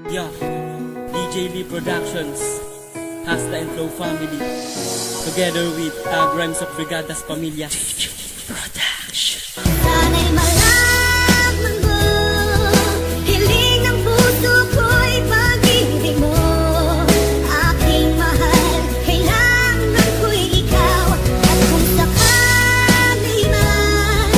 Yeah, DJ Lee Productions, Hasta and Flow Family, together with Tag Rhymes of Brigadas Pamilya Production. Sana'y malaman mo, hiling ng puso ko'y pag-ibig mo. Aking mahal, kailangan ko'y ikaw. At kung sakali man,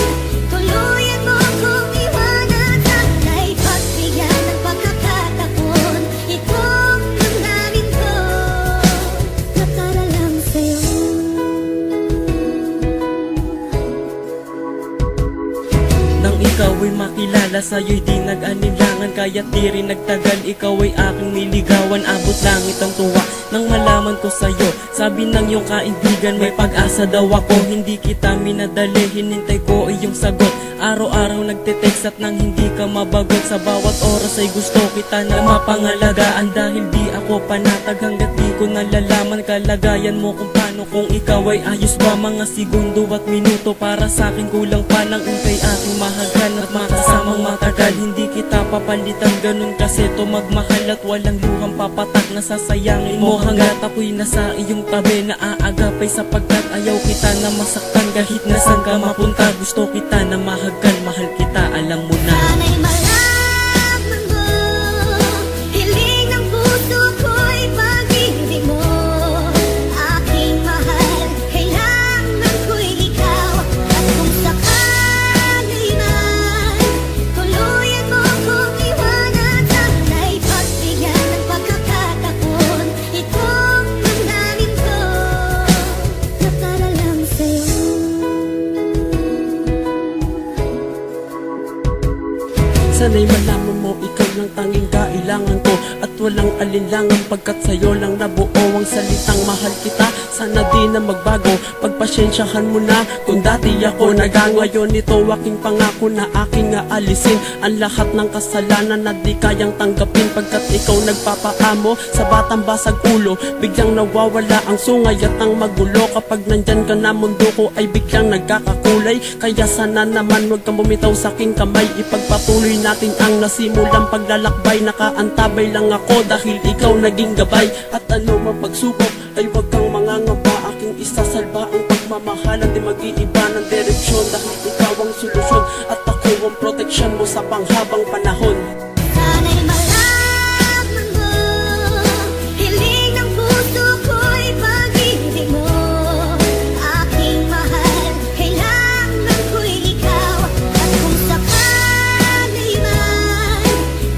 tuluyan mo kong iwanan. Sana'y pagbigyan ng pagkakataon. Itong damdamin ko na para lang sa'yo. Nang ikaw ay makilala, sa'yo'y di nag-alinlangan. Kaya't di rin nagtagal, ikaw ay aking niligawan. Abot langit ang tuwa nang malaman ko sa'yo. Sabi ng iyong kaibigan, may pag-asa daw ako. Hindi kita minadali, hinintay ko iyong sagot. Araw-araw nagte-text at nang hindi ka mabagot. Sa bawat oras ay gusto kita na mapangalagaan. Dahil di ako panatag hanggat di ko nalalaman kalagayan mo kung paano. Kung ikaw ay ayos ba, mga segundo at minuto para sa'kin kulang pa lang kay aking mahagan at makasamang matagal. Hindi kita papalitan, ganun kasi to magmahal. At walang luhang papatak na sasayangin mo hanggat ako'y nasa iyong tabi. Naaagapay sapagkat ayaw kita na masaktan. Kahit nasan ka mapunta, gusto kita na mahagan. Mahal kita, alam mo na. Sana'y malaman mo, hiling ng puso ko'y pag-ibig mo. Aking mahal, kailangan ko'y ikaw. At kung sakali man, tuluyan mo kong iwanan. Sana'y pagbigyan ng pagkakataon. Itong damdamin ko na para lang sa'yo. Sana'y malaman mo, ikaw lang tanging kailangan ko. At walang alinlangan pagkat sa'yo lang nabuo ang salitang mahal kita. Sana di na magbago, pagpasyensyahan mo na. Kung dati ako ngayon ito aking pangako na aking aalisin ang lahat ng kasalanan na di kayang tanggapin. Pagkat ikaw nagpapaamo sa batang basag ulo, biglang nawawala ang sungay at ang magulo. Kapag nandyan ka na, mundo ko ay biglang nagkakakulay. Kaya sana naman huwag kang bumitaw sa aking kamay. Ipagpatuloy natin ang nasimulang paglalakbay. Nakaantabay lang ako dahil ikaw naging gabay. At ano man pagsubok ay huwag kang mangangamba. Aking isasalba ang pagmamahalan, di mag-iiba ng direksyon. Dahil ikaw ang solusyon at ako ang proteksyon mo sa panghabang panahon. Sana'y malaman mo, hiling ng puso ko'y pag-ibig mo. Aking mahal, kailangan ko'y ikaw. At kung sakali man,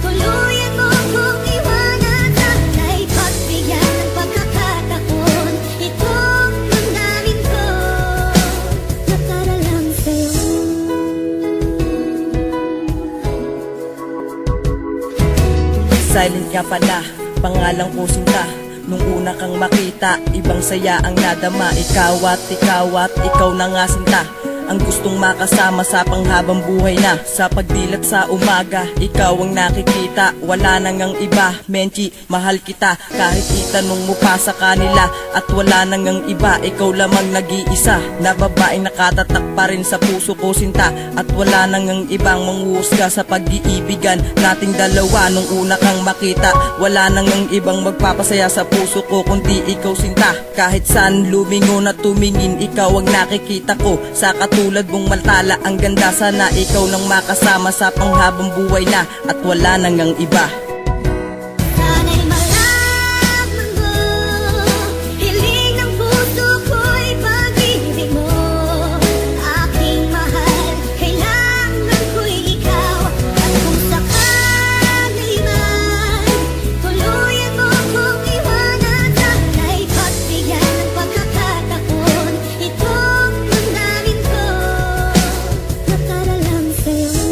tuluyan mo kong iwanan. Sana'y pagbigyan ng pagkakataon. Itong damdamin ko na para lang sa'yo. Silent ka pala, pangalang ko Sinta. Nung una kang makita, ibang saya ang nadama. Ikaw ikaw na nga Sinta, ang gustong makasama sa panghabang buhay na. Sa pagdilat sa umaga, ikaw ang nakikita. Wala nang ang iba, Menchi, mahal kita. Kahit itanong mo pa sa kanila at wala nang ang iba, ikaw lamang nag-iisa na babaeng nakatatak pa rin sa puso ko Sinta. At wala nang ang ibang manghuhusga sa pag-iibigan nating dalawa. Nung una kang makita, wala nang ang ibang magpapasaya sa puso ko kundi ikaw Sinta. Kahit saan lumingon at tumingin, ikaw ang nakikita ko. Sa katulad mong maltala ang ganda, sana ikaw lang makasama sa panghabang buhay na. At wala nang ang iba. Sana'y malaman mo, hiling ng puso ko'y pag-ibig mo. Aking mahal, kailangan ko'y ikaw. At kung sakali man, tuluyan mo kong iwanan. Sana'y pagbigyan ng pagkakataon. Itong damdamin ko na para lang sa'yo.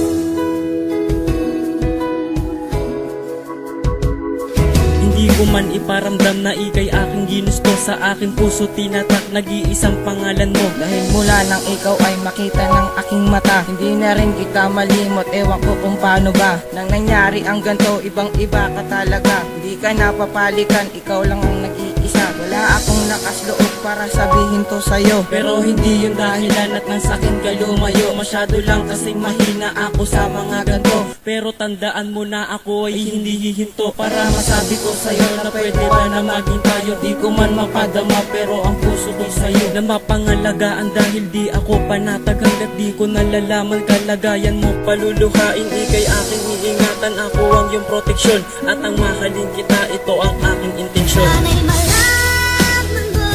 Hindi ko man iparamdam na ika'y aking ginusto. Sa aking puso tinatak, nag-iisang pangalan mo. Dahil mula nang ikaw ay makita ng aking mata, hindi na rin kita malimot, ewan ko kung paano ba. Nang nangyari ang ganto, ibang iba ka talaga. Hindi ka napapalikan, ikaw lang ang nag-iisa. Wala akong lakas loob para sabihin to sa'yo, Pero hindi yun dahilan at nang sakin ka lumayo. Masyado lang kasing mahina ako sa mga ganto. Pero tandaan mo na ako ay hindi hihinto para masabi ko sa'yo na pwede ba na maging tayo. Di ko man mapadama pero ang puso ko sa'yo na mapangalagaan dahil di ako panatag hanggat di ko nalalaman kalagayan mo. Paluluhain ikay aking iingatan, ako ang iyong proteksyon at ang mahalin kita, ito ang aking intensyon. Sana'y malaman mo,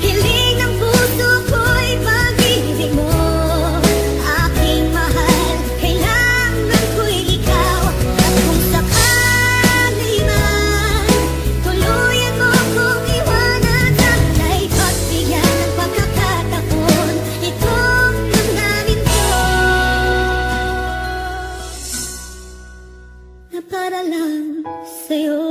hiling ng puso ko'y pag-ibig mo. Aking mahal, kailangan ko'y ikaw. At kung sakali man, tuluyan mo kong iwanan, sana'y pagbigyan ng pagkakataon. Itong damdamin ko na para lang sa'yo.